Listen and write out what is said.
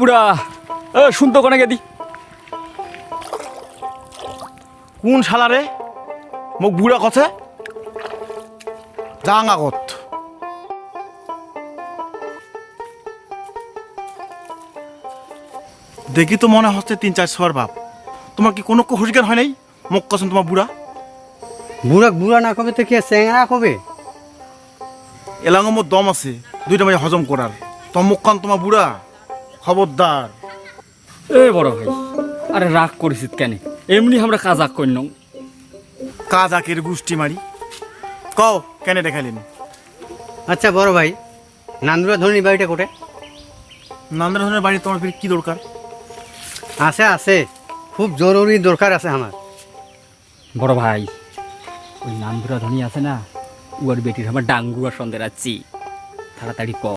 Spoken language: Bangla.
বুড়া শুনতো কোনে গেদি কোন শালা রে মোক বুড়া কথা যাং আগত দেখি তো মনে হচ্ছে 3-4 বাপ তোমার কি কোনো হুশজ্ঞান হয় নাই মোক কছেন তোমার বুড়া বুড়া বুড়া না কবে তো কি চেংরা কবে এলাঙ্গ মোর দম আছে 2টা মাঝে হজম করার তোমার মুখ কান তোমার বুড়া খবরদার এ বড় ভাই আরে রাগ করিস কেন এমনি আমরা কাজাক কইন কাজ আকের গুষ্টি মারি কও কেন দেখালেন আচ্ছা বড় ভাই নান্দুরা ধরনি বাড়িটা কোটে নান্দার ধরনের বাড়ি তোমার ফির কি দরকার আছে আছে খুব জরুরি দরকার আছে আমার বড় ভাই ওই নামধুরা ধনী আছে না ওর বেটির আমার ডাঙ্গুয়া সন্দেহ আছি তাড়াতাড়ি ক